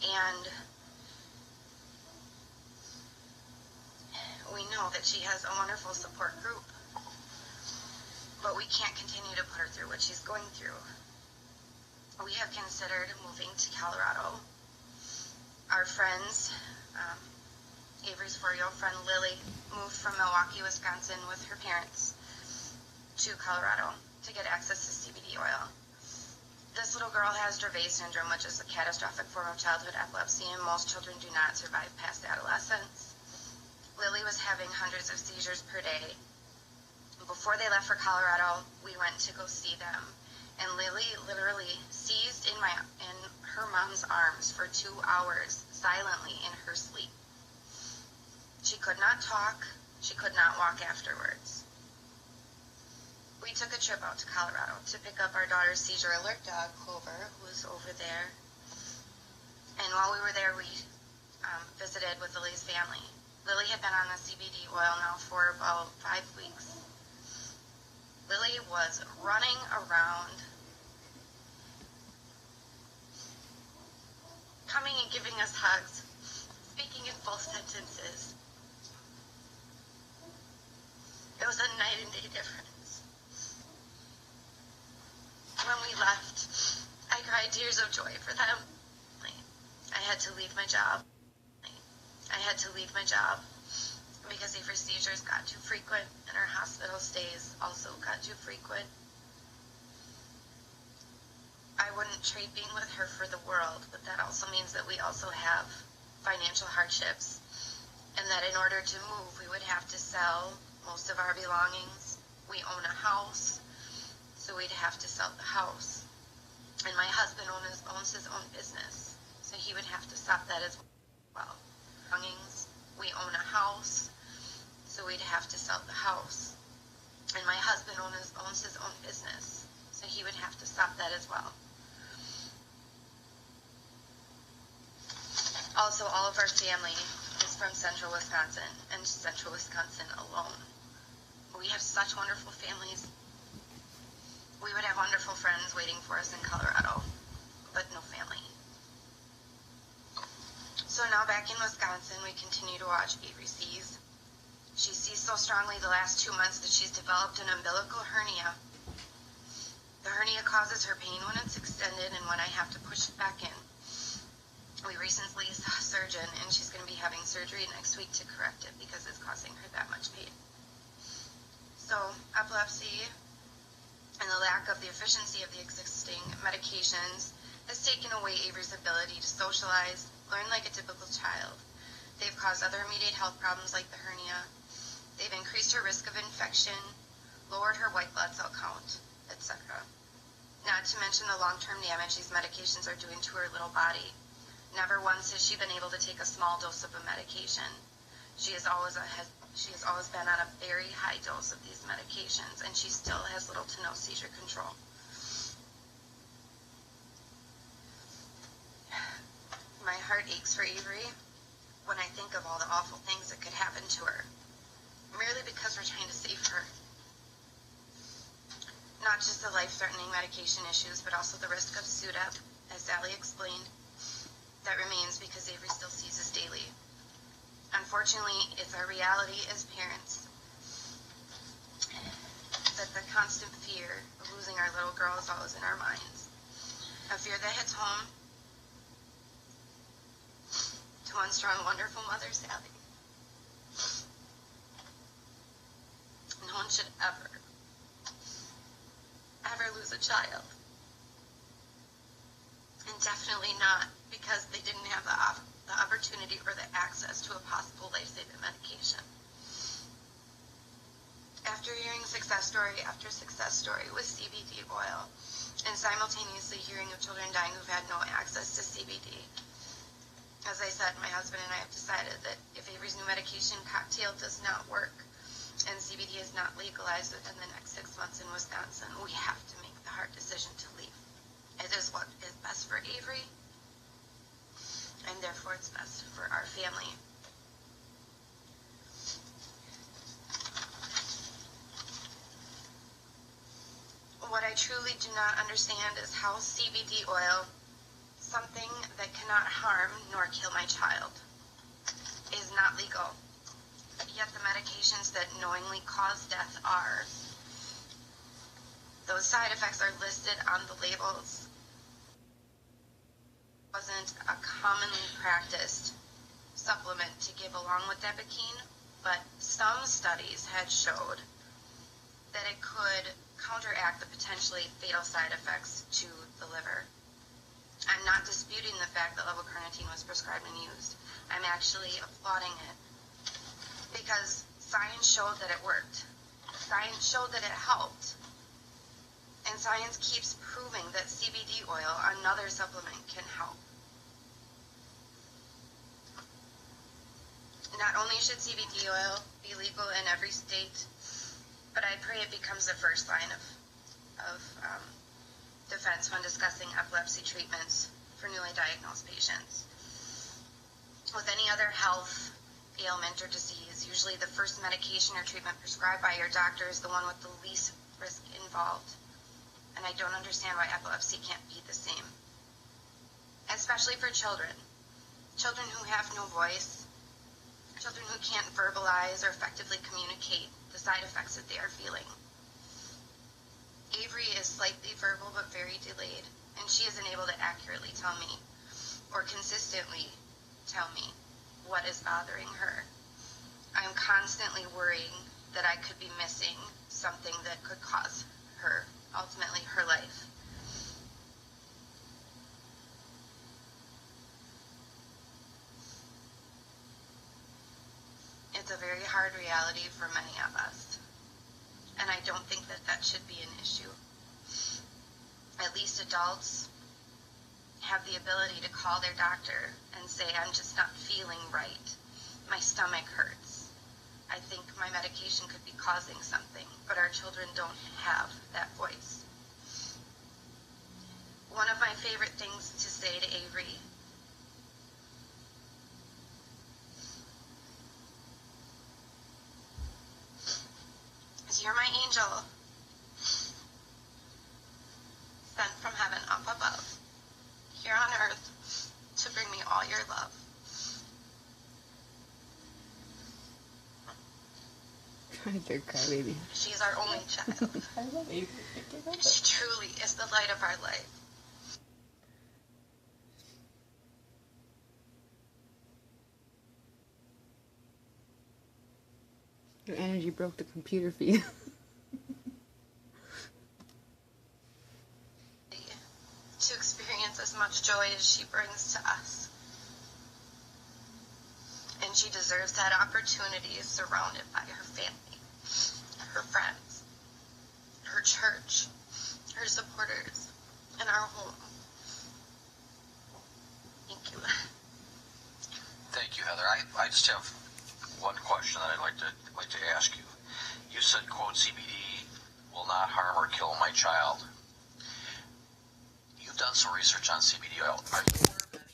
And we know that she has a wonderful support group, but we can't continue to put her through what she's going through. We have considered moving to Colorado. Our friends, Avery's 4-year-old friend Lily, moved from Milwaukee, Wisconsin with her parents to Colorado to get access to CBD oil. This little girl has Dravet syndrome, which is a catastrophic form of childhood epilepsy, and most children do not survive past adolescence. Lily was having hundreds of seizures per day. Before they left for Colorado, we went to go see them, and Lily literally seized in her mom's arms for 2 hours silently in her sleep. She could not talk. She could not walk afterwards. We took a trip out to Colorado to pick up our daughter's seizure alert dog, Clover, who was over there. And while we were there, we visited with Lily's family. Lily had been on the CBD oil now for about 5 weeks. Lily was running around, coming and giving us hugs, speaking in full sentences. It was a night and day difference. When we left, I cried tears of joy for them. I had to leave my job. Because Avery's seizures got too frequent and her hospital stays also got too frequent. I wouldn't trade being with her for the world, but that also means that we also have financial hardships, and that in order to move, we would have to sell most of our belongings. We own a house, so we'd have to sell the house. And my husband owns his own business, so he would have to stop that as well. Belongings. We own a house, so we'd have to sell the house. And my husband owns his own business, so he would have to stop that as well. Also, all of our family is from central Wisconsin, and central Wisconsin alone. We have such wonderful families. We would have wonderful friends waiting for us in Colorado, but no family. So now back in Wisconsin, we continue to watch Avery seize. She seized so strongly the last 2 months that she's developed an umbilical hernia. The hernia causes her pain when it's extended and when I have to push it back in. We recently saw a surgeon, and she's going to be having surgery next week to correct it because it's causing her that much pain. So epilepsy and the lack of the efficiency of the existing medications has taken away Avery's ability to socialize, learn like a typical child. They've caused other immediate health problems like the hernia. They've increased her risk of infection, lowered her white blood cell count, etc. Not to mention the long-term damage these medications are doing to her little body. Never once has she been able to take a small dose of a medication. She has always been on a very high dose of these medications, and she still has little to no seizure control. My heart aches for Avery when I think of all the awful things that could happen to her, merely because we're trying to save her. Not just the life-threatening medication issues, but also the risk of SUDEP, as Sally explained, that remains because Avery still seizes daily. Unfortunately, it's our reality as parents that the constant fear of losing our little girl is always in our minds. A fear that hits home to one strong, wonderful mother, Sally. No one should ever lose a child. And definitely not because they didn't have the opportunity or the access to a possible life-saving medication. After hearing success story after success story with CBD oil, and simultaneously hearing of children dying who've had no access to CBD, as I said, my husband and I have decided that if Avery's new medication cocktail does not work and CBD is not legalized within the next 6 months in Wisconsin, we have to make the hard decision to leave. It is what is best for Avery, and therefore it's best for our family. What I truly do not understand is how CBD oil, something that cannot harm nor kill my child is not legal, yet the medications that knowingly cause death are. Those side effects are listed on the labels. It wasn't a commonly practiced supplement to give along with Depakine, but some studies had showed that it could counteract the potentially fatal side effects to the liver. I'm not disputing the fact that levocarnitine was prescribed and used. I'm actually applauding it because science showed that it worked. Science showed that it helped. And science keeps proving that CBD oil, another supplement, can help. Not only should CBD oil be legal in every state, but I pray it becomes the first line of defense when discussing epilepsy treatments for newly diagnosed patients. With any other health ailment or disease, usually the first medication or treatment prescribed by your doctor is the one with the least risk involved. And I don't understand why epilepsy can't be the same. Especially for children. Children who have no voice, children who can't verbalize or effectively communicate the side effects that they are feeling. Avery is slightly verbal but very delayed, and she isn't able to accurately tell me or consistently tell me what is bothering her. I'm constantly worrying that I could be missing something that could cause her, ultimately her life. It's a very hard reality for many of us. And I don't think that that should be an issue. At least adults have the ability to call their doctor and say, I'm just not feeling right. My stomach hurts. I think my medication could be causing something, but our children don't have that voice. One of my favorite things to say to Avery is, you're my angel, sent from heaven up above, here on earth, to bring me all your love. Dear crybaby. She's our only child. I love Avery. She truly is the light of our life. Your energy broke the computer feed. To experience as much joy as she brings to us. And she deserves that opportunity, surrounded by her family, her friends, her church, her supporters, and our home. Thank you. Thank you, Heather. I just have one question that I'd like to ask you. You said, quote, CBD will not harm or kill my child. You've done some research on CBD oil. Are you aware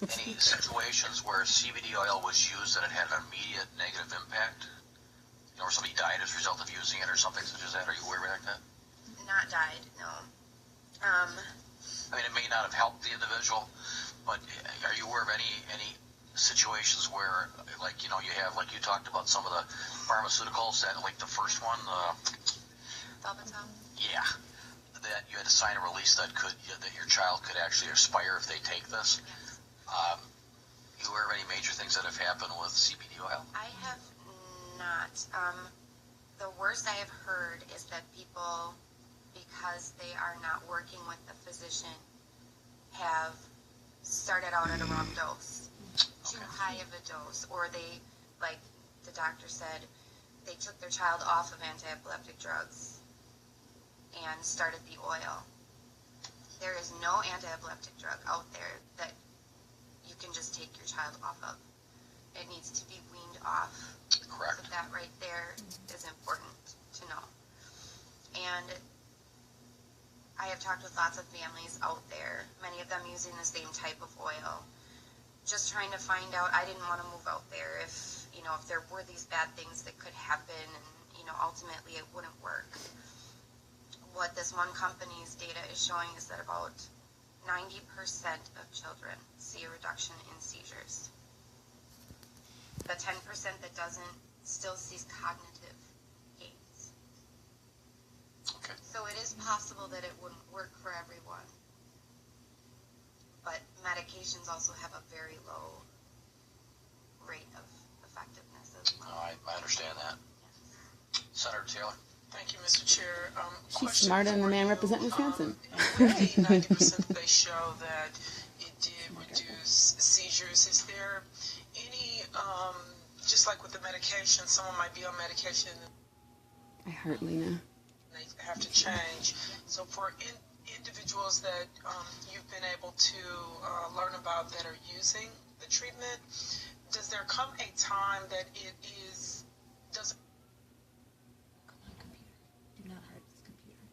of any situations where CBD oil was used and it had an immediate negative impact? You know, or somebody died as a result of using it or something such as that? Are you aware of that? Not died, no. I mean, it may not have helped the individual, but are you aware of any situations where, like, you know, you have, like you talked about some of the pharmaceuticals, that, like the first one, Valbutal? yeah, that you had to sign a release that your child could actually expire if they take this? Yes. You aware of any major things that have happened with CBD oil? I have not. The worst I have heard is that people, because they are not working with the physician, have started out at a wrong dose. Too high of a dose, or they, like the doctor said, they took their child off of anti-epileptic drugs and started the oil. There is no anti-epileptic drug out there that you can just take your child off of. It needs to be weaned off. Correct. So that right there is important to know. And I have talked with lots of families out there, many of them using the same type of oil, just trying to find out. I didn't want to move out there if, you know, if there were these bad things that could happen, and, you know, ultimately it wouldn't work. What this one company's data is showing is that about 90% of children see a reduction in seizures. The 10% that doesn't still sees cognitive gains. Okay. So it is possible that it wouldn't work for everyone. But medications also have a very low rate of effectiveness as well. I understand that. Yes. Senator Taylor? Thank you, Mr. Chair. She's smarter than the man representing Wisconsin. Really, 90% they show that it did reduce seizures. Is there any, just like with the medication, someone might be on medication and I heard Lena. they have to change. So for individuals that you've been able to learn about that are using the treatment, does there come a time that it is, does Come on, computer. Do not hurt this computer.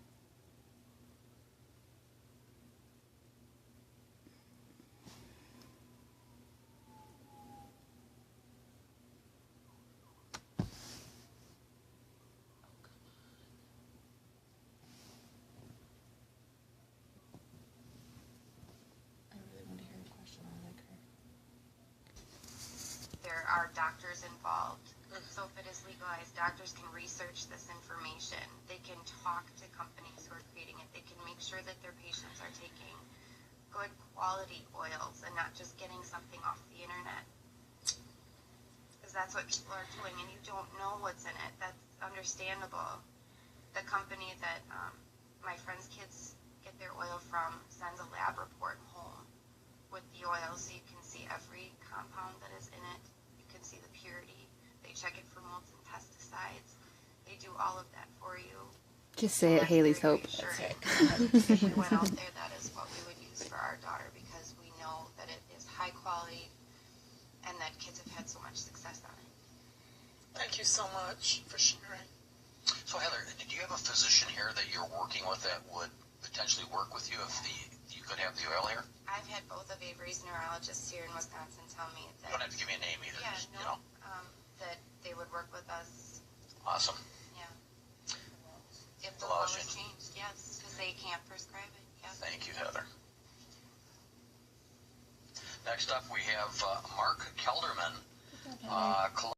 I really want to hear a question. I like her. There are doctors involved. So if it is legalized, doctors can research this information. They can talk to companies who are creating it. They can make sure that their patients are taking good quality oils and not just getting something off the internet. Because that's what people are doing, and you don't know what's in it. That's understandable. The company that my friend's kids get their oil from sends a lab report home with the oil, so you can see every compound that is in it. You can see the purity. They check it for molds and pesticides. They do all of that for you. Just say it, Haley's Hope. Sure. That's If we went out there, that is what we would use for our daughter, because we know that it is high quality and that kids have had so much success on it. Thank you so much for sharing. So Heather, did you have a physician here that you're working with that would potentially work with you if you could have the oil here? I've had both of Avery's neurologists here in Wisconsin tell me You that, don't have to give me a name either. yeah, Just, no, you know. that they would work with us. Awesome. Yeah. If the The law law was changed. changed, yes, because they can't prescribe it. Yes. Thank you, Heather. Next up, we have Mark Kelderman.